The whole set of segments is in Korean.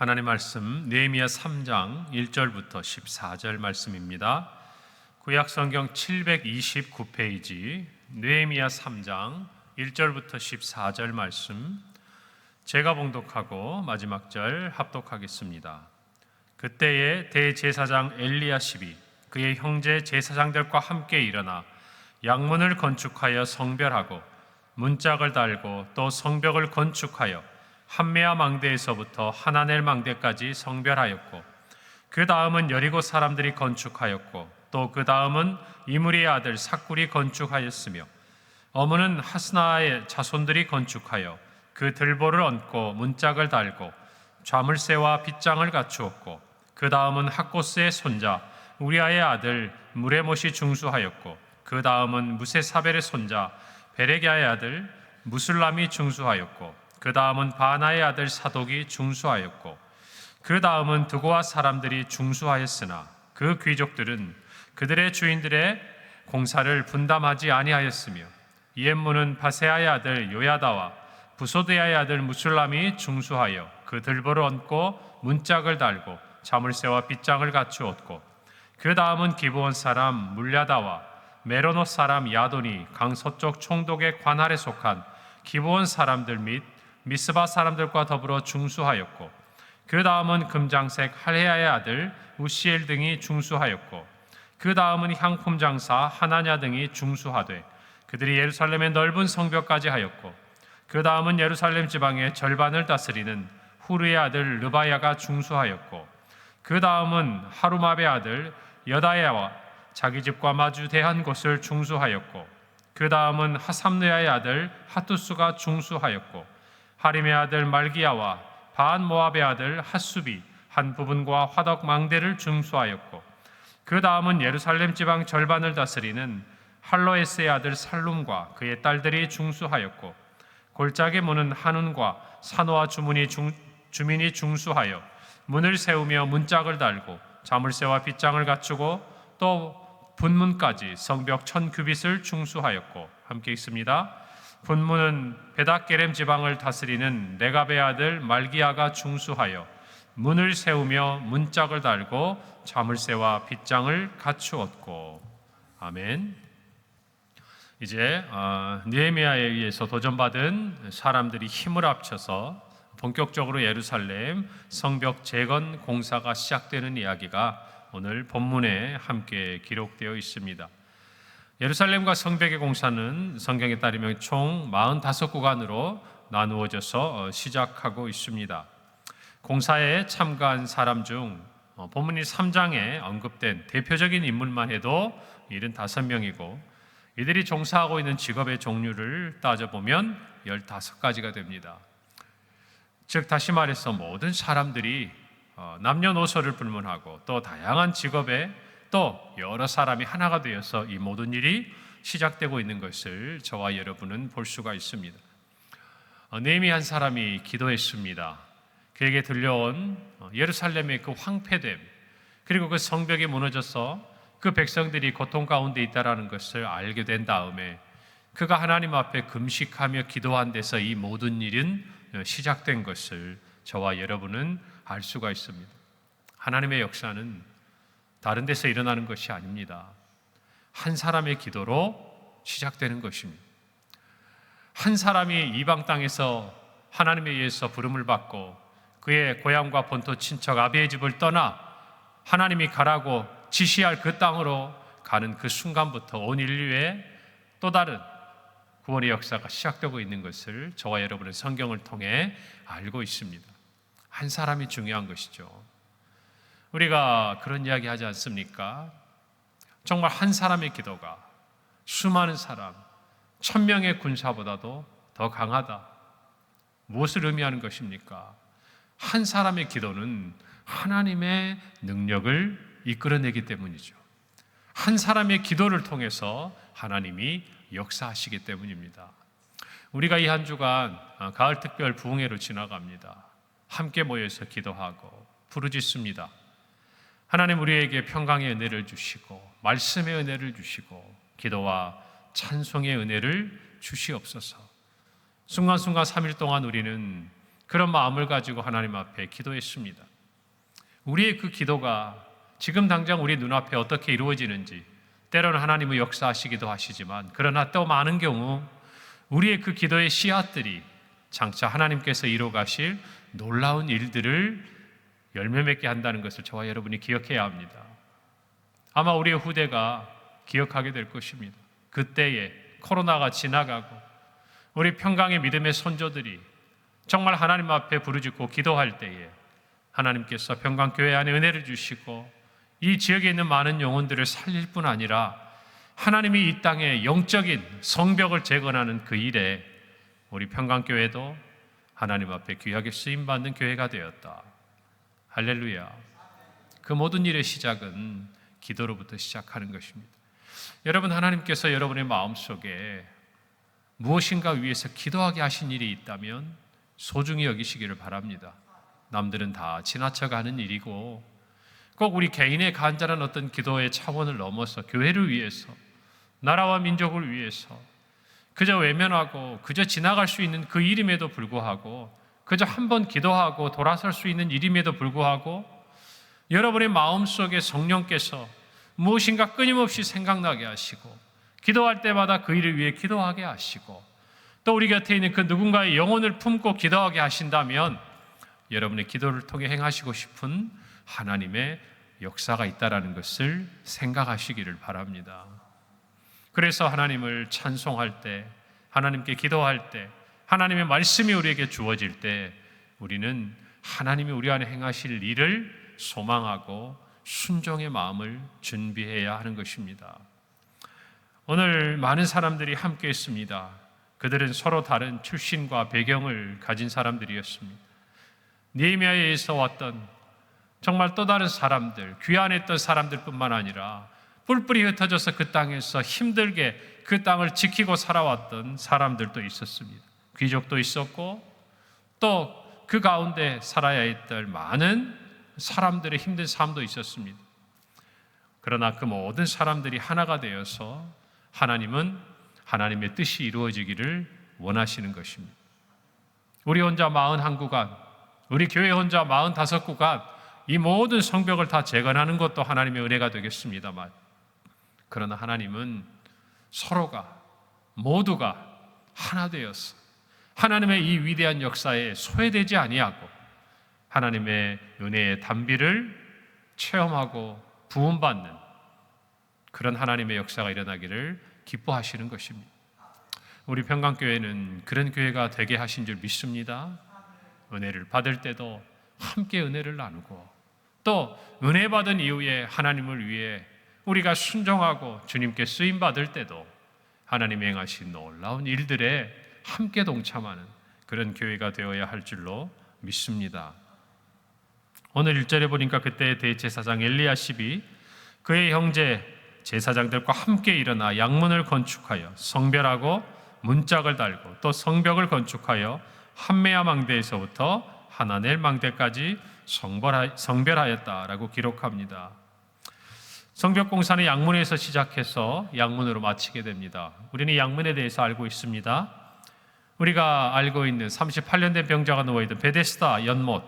하나님 말씀 느헤미야 3장 1절부터 14절 말씀입니다. 구약 성경 729페이지 느헤미야 3장 1절부터 14절 말씀, 제가 봉독하고 마지막 절 합독하겠습니다. 그때에 대제사장 엘리야십이 그의 형제 제사장들과 함께 일어나 양문을 건축하여 성별하고 문짝을 달고 또 성벽을 건축하여 함메아 망대에서부터 하나넬 망대까지 성별하였고, 그 다음은 여리고 사람들이 건축하였고, 또 그 다음은 이므리의 아들 삭굴이 건축하였으며, 어문은 하스나의 자손들이 건축하여 그 들보를 얹고 문짝을 달고 좌물쇠와 빗장을 갖추었고, 그 다음은 학고스의 손자 우리아의 아들 무레못이 중수하였고, 그 다음은 무세사벨의 손자 베레기야의 아들 무술람이 중수하였고, 그 다음은 바나의 아들 사독이 중수하였고, 그 다음은 드고아 사람들이 중수하였으나 그 귀족들은 그들의 주인들의 공사를 분담하지 아니하였으며, 이엠문은 바세아의 아들 요야다와 부소드야의 아들 무술람이 중수하여 그 들보를 얹고 문짝을 달고 자물쇠와 빗장을 갖추었고, 그 다음은 기브온 사람 물랴다와 메로노 사람 야돈이 강서쪽 총독의 관할에 속한 기브온 사람들 및 미스바 사람들과 더불어 중수하였고, 그 다음은 금장색 할헤야의 아들 우시엘 등이 중수하였고, 그 다음은 향품 장사 하나냐 등이 중수하되 그들이 예루살렘의 넓은 성벽까지 하였고, 그 다음은 예루살렘 지방의 절반을 다스리는 후르의 아들 르바야가 중수하였고, 그 다음은 하루마베 아들 여다야와 자기 집과 마주 대한 곳을 중수하였고, 그 다음은 하삼느야의 아들 하투스가 중수하였고, 하림의 아들 말기야와 바한 모압의 아들 핫수비 한 부분과 화덕 망대를 중수하였고, 그 다음은 예루살렘 지방 절반을 다스리는 할로에스의 아들 살룸과 그의 딸들이 중수하였고, 골짜기 문은 한운과 산호와 주민이 중수하여 문을 세우며 문짝을 달고 자물쇠와 빗장을 갖추고, 또 분문까지 성벽 1000규빗을 중수하였고, 함께 읽습니다. 분문은 베닥게렘 지방을 다스리는 네갑의 아들 말기야가 중수하여 문을 세우며 문짝을 달고 자물쇠와 빗장을 갖추었고. 아멘. 이제 느헤미야에 의해서 도전받은 사람들이 힘을 합쳐서 본격적으로 예루살렘 성벽 재건 공사가 시작되는 이야기가 오늘 본문에 함께 기록되어 있습니다. 예루살렘과 성벽의 공사는 성경에 따르면 총 45구간으로 나누어져서 시작하고 있습니다. 공사에 참가한 사람 중 본문이 3장에 언급된 대표적인 인물만 해도 75명이고, 이들이 종사하고 있는 직업의 종류를 따져보면 15가지가 됩니다. 즉 다시 말해서 모든 사람들이 남녀노소를 불문하고 또 다양한 직업에 또 여러 사람이 하나가 되어서 이 모든 일이 시작되고 있는 것을 저와 여러분은 볼 수가 있습니다. 느헤미야 한 사람이 기도했습니다. 그에게 들려온 예루살렘의 그 황폐됨, 그리고 그 성벽이 무너져서 그 백성들이 고통 가운데 있다는 것을 알게 된 다음에 그가 하나님 앞에 금식하며 기도한 데서 이 모든 일은 시작된 것을 저와 여러분은 알 수가 있습니다. 하나님의 역사는 다른 데서 일어나는 것이 아닙니다. 한 사람의 기도로 시작되는 것입니다. 한 사람이 이방 땅에서 하나님에 의해서 부름을 받고 그의 고향과 본토 친척 아비의 집을 떠나 하나님이 가라고 지시할 그 땅으로 가는 그 순간부터 온 인류의 또 다른 구원의 역사가 시작되고 있는 것을 저와 여러분은 성경을 통해 알고 있습니다. 한 사람이 중요한 것이죠. 우리가 그런 이야기 하지 않습니까? 정말 한 사람의 기도가 수많은 사람, 1000명의 군사보다도 더 강하다. 무엇을 의미하는 것입니까? 한 사람의 기도는 하나님의 능력을 이끌어내기 때문이죠. 한 사람의 기도를 통해서 하나님이 역사하시기 때문입니다. 우리가 이 한 주간 가을 특별 부흥회로 지나갑니다. 함께 모여서 기도하고 부르짖습니다. 하나님 우리에게 평강의 은혜를 주시고 말씀의 은혜를 주시고 기도와 찬송의 은혜를 주시옵소서. 순간순간 3일 동안 우리는 그런 마음을 가지고 하나님 앞에 기도했습니다. 우리의 그 기도가 지금 당장 우리 눈앞에 어떻게 이루어지는지, 때로는 하나님은 역사하시기도 하시지만, 그러나 또 많은 경우 우리의 그 기도의 씨앗들이 장차 하나님께서 이루어가실 놀라운 일들을 열매 맺게 한다는 것을 저와 여러분이 기억해야 합니다. 아마 우리의 후대가 기억하게 될 것입니다. 그때에 코로나가 지나가고 우리 평강의 믿음의 선조들이 정말 하나님 앞에 부르짖고 기도할 때에 하나님께서 평강교회 안에 은혜를 주시고 이 지역에 있는 많은 영혼들을 살릴 뿐 아니라 하나님이 이 땅에 영적인 성벽을 재건하는 그 일에 우리 평강교회도 하나님 앞에 귀하게 쓰임받는 교회가 되었다. 할렐루야. 그 모든 일의 시작은 기도로부터 시작하는 것입니다. 여러분, 하나님께서 여러분의 마음속에 무엇인가 위해서 기도하게 하신 일이 있다면 소중히 여기시기를 바랍니다. 남들은 다 지나쳐가는 일이고 꼭 우리 개인의 간절한 어떤 기도의 차원을 넘어서 교회를 위해서, 나라와 민족을 위해서 그저 외면하고 그저 지나갈 수 있는 그 일임에도 불구하고, 그저 한번 기도하고 돌아설 수 있는 일임에도 불구하고 여러분의 마음속에 성령께서 무엇인가 끊임없이 생각나게 하시고 기도할 때마다 그 일을 위해 기도하게 하시고 또 우리 곁에 있는 그 누군가의 영혼을 품고 기도하게 하신다면 여러분의 기도를 통해 행하시고 싶은 하나님의 역사가 있다는 것을 생각하시기를 바랍니다. 그래서 하나님을 찬송할 때, 하나님께 기도할 때, 하나님의 말씀이 우리에게 주어질 때 우리는 하나님이 우리 안에 행하실 일을 소망하고 순종의 마음을 준비해야 하는 것입니다. 오늘 많은 사람들이 함께 했습니다. 그들은 서로 다른 출신과 배경을 가진 사람들이었습니다. 느헤미야에 의해서 왔던 정말 또 다른 사람들, 귀환했던 사람들뿐만 아니라 뿔뿔이 흩어져서 그 땅에서 힘들게 그 땅을 지키고 살아왔던 사람들도 있었습니다. 귀족도 있었고 또 그 가운데 살아야 했던 많은 사람들의 힘든 삶도 있었습니다. 그러나 그 모든 사람들이 하나가 되어서 하나님은 하나님의 뜻이 이루어지기를 원하시는 것입니다. 우리 혼자 41구간, 우리 교회 혼자 45구간 이 모든 성벽을 다 재건하는 것도 하나님의 은혜가 되겠습니다만, 그러나 하나님은 서로가 모두가 하나 되어서 하나님의 이 위대한 역사에 소외되지 아니하고 하나님의 은혜의 단비를 체험하고 부음받는 그런 하나님의 역사가 일어나기를 기뻐하시는 것입니다. 우리 평강교회는 그런 교회가 되게 하신 줄 믿습니다. 은혜를 받을 때도 함께 은혜를 나누고 또 은혜 받은 이후에 하나님을 위해 우리가 순종하고 주님께 쓰임받을 때도 하나님이 행하신 놀라운 일들에 함께 동참하는 그런 교회가 되어야 할 줄로 믿습니다. 오늘 1절에 보니까 그때 대제사장 엘리야십이 그의 형제 제사장들과 함께 일어나 양문을 건축하여 성별하고 문짝을 달고 또 성벽을 건축하여 함메야 망대에서부터 하나넬 망대까지 성별하였다라고 기록합니다. 성벽 공사는 양문에서 시작해서 양문으로 마치게 됩니다. 우리는 양문에 대해서 알고 있습니다. 우리가 알고 있는 38년 된 병자가 누워있던 베데스다 연못,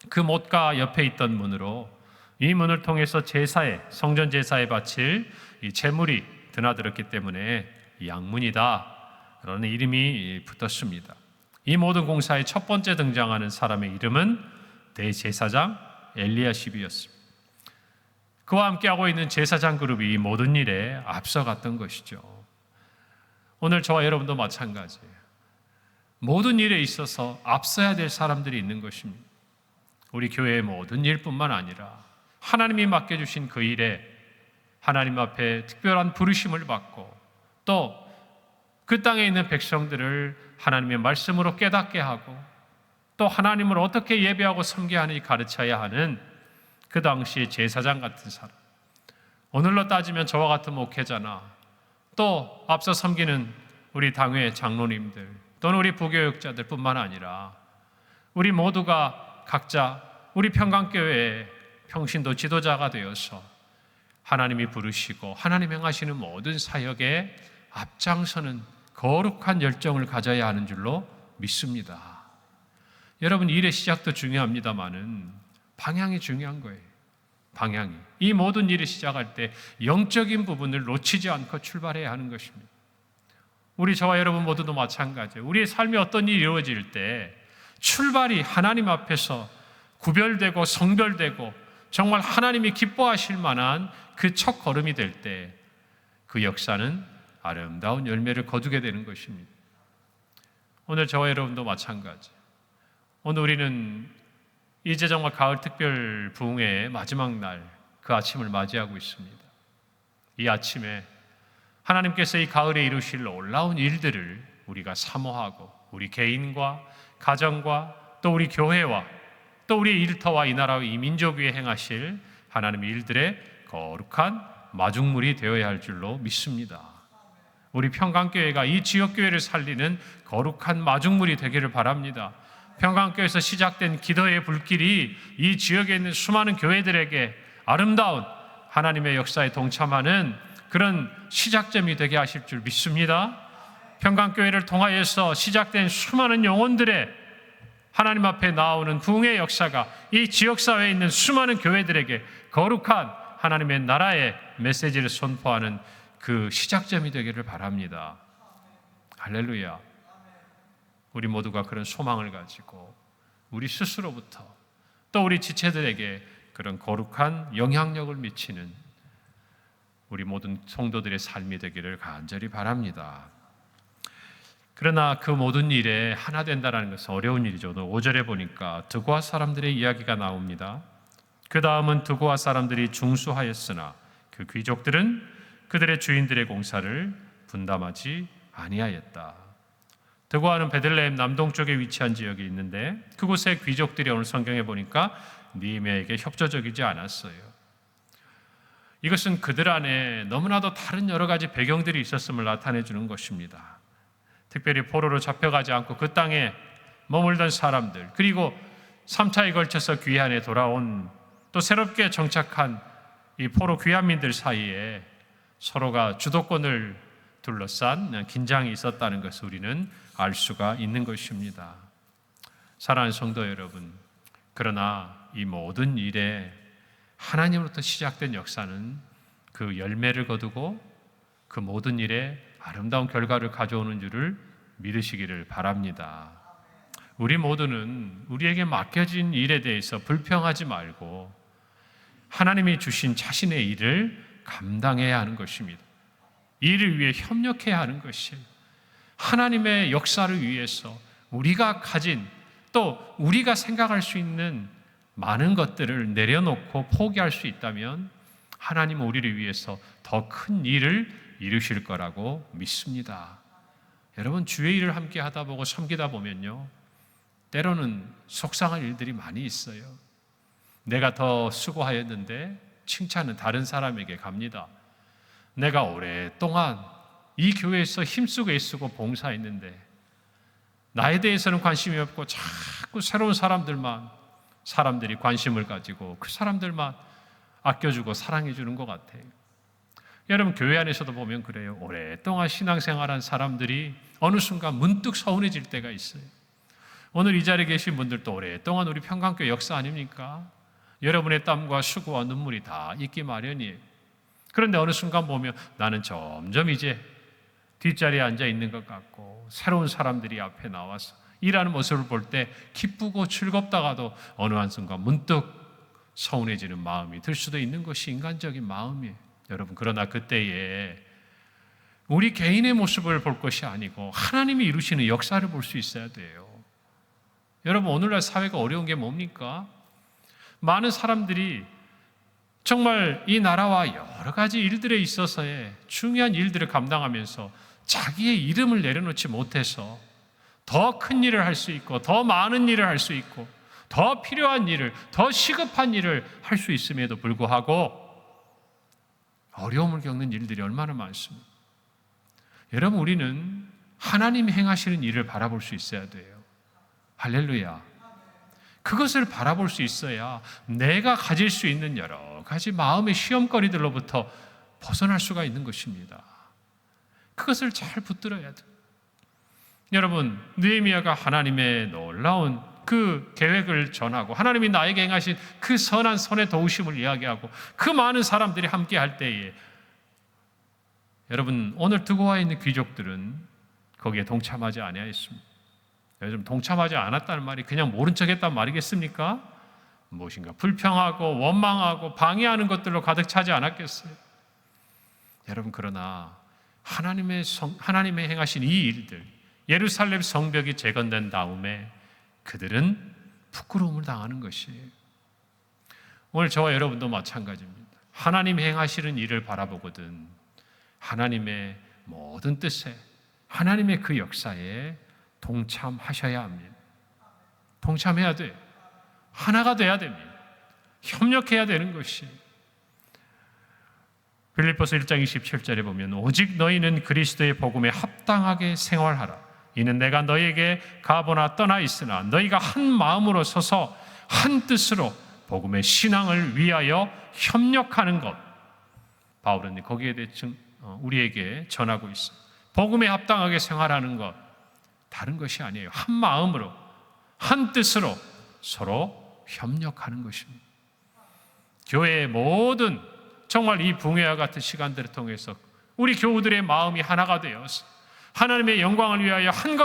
그 못가 옆에 있던 문으로 이 문을 통해서 제사에, 성전 제사에 바칠 이 제물이 드나들었기 때문에 양문이다 라는 이름이 붙었습니다. 이 모든 공사의 첫 번째 등장하는 사람의 이름은 대제사장 엘리야십이었습니다. 그와 함께하고 있는 제사장 그룹이 이 모든 일에 앞서갔던 것이죠. 오늘 저와 여러분도 마찬가지예요. 모든 일에 있어서 앞서야 될 사람들이 있는 것입니다. 우리 교회의 모든 일뿐만 아니라 하나님이 맡겨주신 그 일에 하나님 앞에 특별한 부르심을 받고 또 그 땅에 있는 백성들을 하나님의 말씀으로 깨닫게 하고 또 하나님을 어떻게 예배하고 섬겨야 하는지 가르쳐야 하는 그 당시의 제사장 같은 사람, 오늘로 따지면 저와 같은 목회자나 또 앞서 섬기는 우리 당회 장로님들 또는 우리 부교육자들 뿐만 아니라 우리 모두가 각자 우리 평강교회의 평신도 지도자가 되어서 하나님이 부르시고 하나님 행하시는 모든 사역에 앞장서는 거룩한 열정을 가져야 하는 줄로 믿습니다. 여러분, 일의 시작도 중요합니다마는 방향이 중요한 거예요. 방향이. 이 모든 일을 시작할 때 영적인 부분을 놓치지 않고 출발해야 하는 것입니다. 우리 저와 여러분 모두도 마찬가지예요. 우리의 삶에 어떤 일이 이루어질 때 출발이 하나님 앞에서 구별되고 성별되고 정말 하나님이 기뻐하실 만한 그 첫 걸음이 될 때 그 역사는 아름다운 열매를 거두게 되는 것입니다. 오늘 저와 여러분도 마찬가지. 오늘 우리는 이제 정말 가을 특별 부흥회의 마지막 날 그 아침을 맞이하고 있습니다. 이 아침에 하나님께서 이 가을에 이루실 놀라운 일들을 우리가 사모하고 우리 개인과 가정과 또 우리 교회와 또 우리 일터와 이 나라와 이 민족 위에 행하실 하나님의 일들의 거룩한 마중물이 되어야 할 줄로 믿습니다. 우리 평강교회가 이 지역교회를 살리는 거룩한 마중물이 되기를 바랍니다. 평강교회에서 시작된 기도의 불길이 이 지역에 있는 수많은 교회들에게 아름다운 하나님의 역사에 동참하는 그런 시작점이 되게 하실 줄 믿습니다. 평강교회를 통하여서 시작된 수많은 영혼들의 하나님 앞에 나오는 부흥의 역사가 이 지역사회에 있는 수많은 교회들에게 거룩한 하나님의 나라의 메시지를 선포하는 그 시작점이 되기를 바랍니다. 할렐루야. 우리 모두가 그런 소망을 가지고 우리 스스로부터 또 우리 지체들에게 그런 거룩한 영향력을 미치는 우리 모든 성도들의 삶이 되기를 간절히 바랍니다. 그러나 그 모든 일에 하나 된다는 것은 어려운 일이죠. 5절에 보니까 드고아 사람들의 이야기가 나옵니다. 그 다음은 드고아 사람들이 중수하였으나 그 귀족들은 그들의 주인들의 공사를 분담하지 아니하였다. 드고아는 베들레헴 남동쪽에 위치한 지역이 있는데 그곳의 귀족들이 오늘 성경에 보니까 느헤미야에게 협조적이지 않았어요. 이것은 그들 안에 너무나도 다른 여러 가지 배경들이 있었음을 나타내 주는 것입니다. 특별히 포로로 잡혀가지 않고 그 땅에 머물던 사람들, 그리고 3차에 걸쳐서 귀환에 돌아온 또 새롭게 정착한 이 포로 귀환민들 사이에 서로가 주도권을 둘러싼 긴장이 있었다는 것을 우리는 알 수가 있는 것입니다. 사랑하는 성도 여러분, 그러나 이 모든 일에 하나님으로부터 시작된 역사는 그 열매를 거두고 그 모든 일에 아름다운 결과를 가져오는 줄을 믿으시기를 바랍니다. 우리 모두는 우리에게 맡겨진 일에 대해서 불평하지 말고 하나님이 주신 자신의 일을 감당해야 하는 것입니다. 이를 위해 협력해야 하는 것이에요. 하나님의 역사를 위해서 우리가 가진 또 우리가 생각할 수 있는 많은 것들을 내려놓고 포기할 수 있다면 하나님은 우리를 위해서 더 큰 일을 이루실 거라고 믿습니다. 여러분, 주의 일을 함께 하다 보고 섬기다 보면요, 때로는 속상한 일들이 많이 있어요. 내가 더 수고하였는데 칭찬은 다른 사람에게 갑니다. 내가 오랫동안 이 교회에서 힘쓰고 애쓰고 봉사했는데 나에 대해서는 관심이 없고 자꾸 새로운 사람들이 관심을 가지고 그 사람들만 아껴주고 사랑해 주는 것 같아요. 여러분, 교회 안에서도 보면 그래요. 오랫동안 신앙생활한 사람들이 어느 순간 문득 서운해질 때가 있어요. 오늘 이 자리에 계신 분들도 오랫동안 우리 평강교회 역사 아닙니까? 여러분의 땀과 수고와 눈물이 다 있기 마련이에요. 그런데 어느 순간 보면 나는 점점 이제 뒷자리에 앉아 있는 것 같고 새로운 사람들이 앞에 나와서 일하는 모습을 볼 때 기쁘고 즐겁다가도 어느 한순간 문득 서운해지는 마음이 들 수도 있는 것이 인간적인 마음이에요. 여러분, 그러나 그때에 우리 개인의 모습을 볼 것이 아니고 하나님이 이루시는 역사를 볼 수 있어야 돼요. 여러분, 오늘날 사회가 어려운 게 뭡니까? 많은 사람들이 정말 이 나라와 여러 가지 일들에 있어서의 중요한 일들을 감당하면서 자기의 이름을 내려놓지 못해서 더 큰 일을 할 수 있고 더 많은 일을 할 수 있고 더 필요한 일을, 더 시급한 일을 할 수 있음에도 불구하고 어려움을 겪는 일들이 얼마나 많습니까? 여러분, 우리는 하나님이 행하시는 일을 바라볼 수 있어야 돼요. 할렐루야. 그것을 바라볼 수 있어야 내가 가질 수 있는 여러 가지 마음의 시험거리들로부터 벗어날 수가 있는 것입니다. 그것을 잘 붙들어야 돼요. 여러분, 느헤미야가 하나님의 놀라운 그 계획을 전하고 하나님이 나에게 행하신 그 선한 손의 도우심을 이야기하고 그 많은 사람들이 함께 할 때에 여러분 오늘 두고 와 있는 귀족들은 거기에 동참하지 아니하였습니다. 요즘 동참하지 않았다는 말이 그냥 모른 척했단 말이겠습니까? 무엇인가 불평하고 원망하고 방해하는 것들로 가득 차지 않았겠어요? 여러분 그러나 하나님의 행하신 이 일들, 예루살렘 성벽이 재건된 다음에 그들은 부끄러움을 당하는 것이에요. 오늘 저와 여러분도 마찬가지입니다. 하나님 행하시는 일을 바라보거든 하나님의 모든 뜻에, 하나님의 그 역사에 동참하셔야 합니다. 동참해야 돼요. 하나가 돼야 됩니다. 협력해야 되는 것이. 빌립보서 1장 27절에 보면 오직 너희는 그리스도의 복음에 합당하게 생활하라. 이는 내가 너희에게 가보나 떠나 있으나 너희가 한 마음으로 서서 한 뜻으로 복음의 신앙을 위하여 협력하는 것. 바울은 거기에 대해 우리에게 전하고 있습니다. 복음에 합당하게 생활하는 것 다른 것이 아니에요. 한 마음으로 한 뜻으로 서로 협력하는 것입니다. 교회의 모든 정말 이 붕괴와 같은 시간들을 통해서 우리 교우들의 마음이 하나가 되어서 하나님의 영광을 위하여 한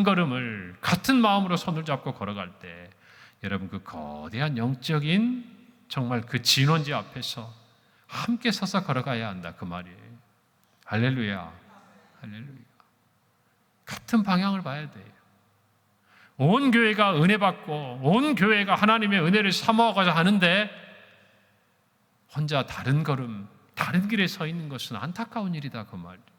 걸음을 같은 마음으로 손을 잡고 걸어갈 때 여러분 그 거대한 영적인 정말 그 진원지 앞에서 함께 서서 걸어가야 한다 그 말이에요. 할렐루야. 할렐루야. 같은 방향을 봐야 돼요. 온 교회가 은혜 받고 온 교회가 하나님의 은혜를 사모하고자 하는데 혼자 다른 걸음, 다른 길에 서 있는 것은 안타까운 일이다 그 말이에요.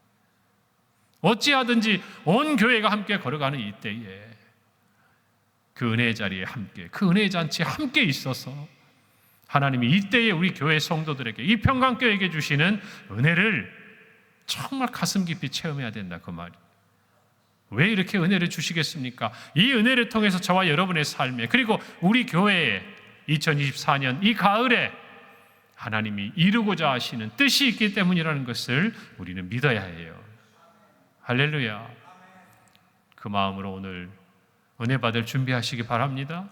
어찌하든지 온 교회가 함께 걸어가는 이때에 그 은혜의 자리에 함께, 그 은혜의 잔치에 함께 있어서 하나님이 이때에 우리 교회 성도들에게 이 평강교회에게 주시는 은혜를 정말 가슴 깊이 체험해야 된다 그 말이에요. 왜 이렇게 은혜를 주시겠습니까? 이 은혜를 통해서 저와 여러분의 삶에 그리고 우리 교회에 2024년 이 가을에 하나님이 이루고자 하시는 뜻이 있기 때문이라는 것을 우리는 믿어야 해요. 할렐루야. 그 마음으로 오늘 은혜 받을 준비하시기 바랍니다.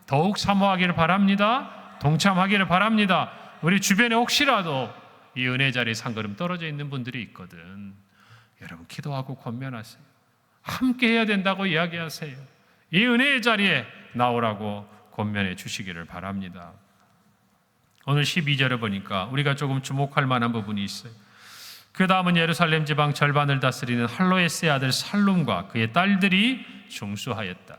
더욱 사모하기를 바랍니다. 동참하기를 바랍니다. 우리 주변에 혹시라도 이 은혜 자리에 한 걸음 떨어져 있는 분들이 있거든. 여러분 기도하고 권면하세요. 함께 해야 된다고 이야기하세요. 이 은혜의 자리에 나오라고 권면해 주시기를 바랍니다. 오늘 12절에 보니까 우리가 조금 주목할 만한 부분이 있어요. 그 다음은 예루살렘 지방 절반을 다스리는 할로에스의 아들 살룸과 그의 딸들이 중수하였다.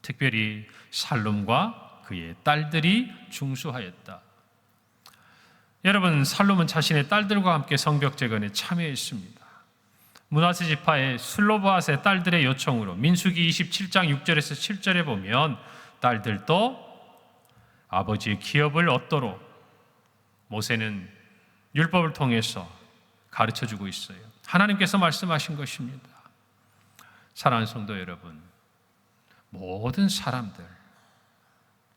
특별히 살룸과 그의 딸들이 중수하였다. 여러분, 살룸은 자신의 딸들과 함께 성벽 재건에 참여했습니다. 므낫세 지파의 슬로브앗의 딸들의 요청으로 민수기 27장 6절에서 7절에 보면 딸들도 아버지의 기업을 얻도록 모세는 율법을 통해서 가르쳐주고 있어요. 하나님께서 말씀하신 것입니다. 사랑하는 성도 여러분, 모든 사람들,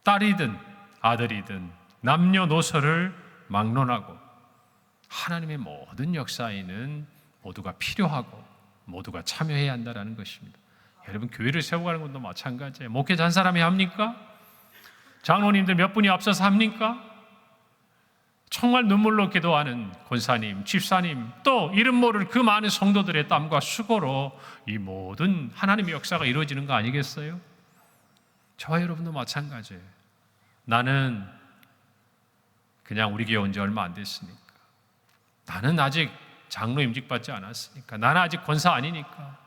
딸이든 아들이든 남녀노소를 막론하고 하나님의 모든 역사에는 모두가 필요하고 모두가 참여해야 한다는 것입니다. 여러분 교회를 세워가는 것도 마찬가지예요. 목회자 한 사람이 합니까? 장로님들 몇 분이 앞서서 합니까? 정말 눈물로 기도하는 권사님, 집사님, 또 이름 모를 그 많은 성도들의 땀과 수고로 이 모든 하나님의 역사가 이루어지는 거 아니겠어요? 저와 여러분도 마찬가지예요. 나는 그냥 우리 교회 온 지 얼마 안 됐으니까, 나는 아직 장로 임직받지 않았으니까, 나는 아직 권사 아니니까,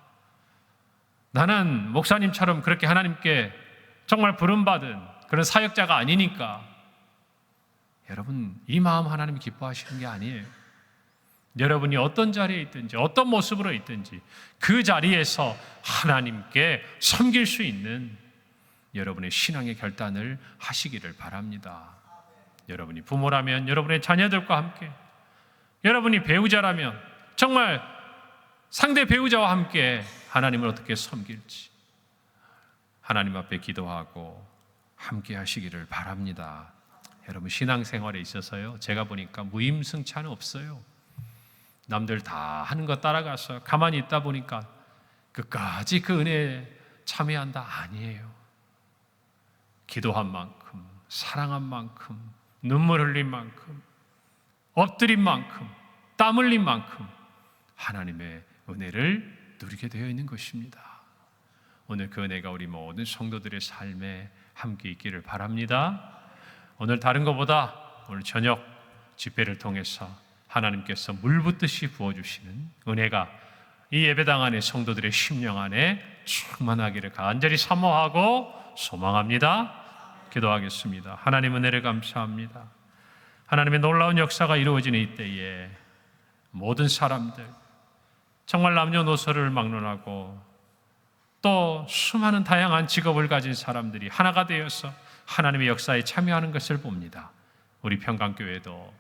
나는 목사님처럼 그렇게 하나님께 정말 부름받은 그런 사역자가 아니니까. 여러분, 이 마음 하나님이 기뻐하시는 게 아니에요. 여러분이 어떤 자리에 있든지 어떤 모습으로 있든지 그 자리에서 하나님께 섬길 수 있는 여러분의 신앙의 결단을 하시기를 바랍니다. 여러분이 부모라면 여러분의 자녀들과 함께, 여러분이 배우자라면 정말 상대 배우자와 함께 하나님을 어떻게 섬길지 하나님 앞에 기도하고 함께 하시기를 바랍니다. 여러분 신앙생활에 있어서요, 제가 보니까 무임승차는 없어요. 남들 다 하는 거 따라가서 가만히 있다 보니까 끝까지 그 은혜 참여한다 아니에요. 기도한 만큼, 사랑한 만큼, 눈물 흘린 만큼, 엎드린 만큼, 땀 흘린 만큼 하나님의 은혜를 누리게 되어 있는 것입니다. 오늘 그 은혜가 우리 모든 성도들의 삶에 함께 있기를 바랍니다. 오늘 다른 것보다 오늘 저녁 집회를 통해서 하나님께서 물 붓듯이 부어주시는 은혜가 이 예배당 안에 성도들의 심령 안에 충만하기를 간절히 사모하고 소망합니다. 기도하겠습니다. 하나님 은혜를 감사합니다. 하나님의 놀라운 역사가 이루어지는 이때에 모든 사람들, 정말 남녀노소를 막론하고 또 수많은 다양한 직업을 가진 사람들이 하나가 되어서 하나님의 역사에 참여하는 것을 봅니다. 우리 평강교회도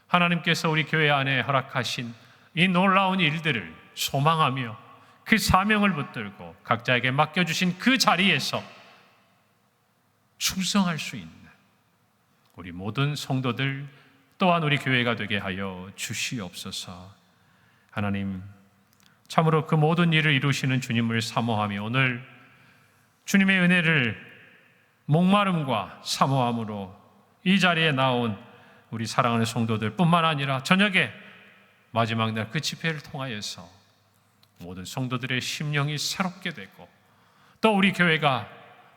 하나님께서 우리 교회 안에 허락하신 이 놀라운 일들을 소망하며 그 사명을 붙들고 각자에게 맡겨주신 그 자리에서 충성할 수 있는 우리 모든 성도들 또한 우리 교회가 되게 하여 주시옵소서. 하나님, 참으로 그 모든 일을 이루시는 주님을 사모하며 오늘 주님의 은혜를 목마름과 사모함으로 이 자리에 나온 우리 사랑하는 성도들 뿐만 아니라 저녁에 마지막 날 그 집회를 통하여서 모든 성도들의 심령이 새롭게 되고 또 우리 교회가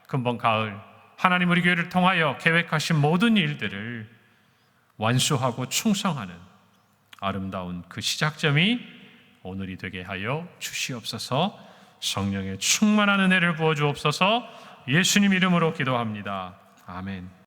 금번 가을 하나님 우리 교회를 통하여 계획하신 모든 일들을 완수하고 충성하는 아름다운 그 시작점이 오늘이 되게 하여 주시옵소서. 성령의 충만한 은혜를 부어 주옵소서. 예수님 이름으로 기도합니다. 아멘.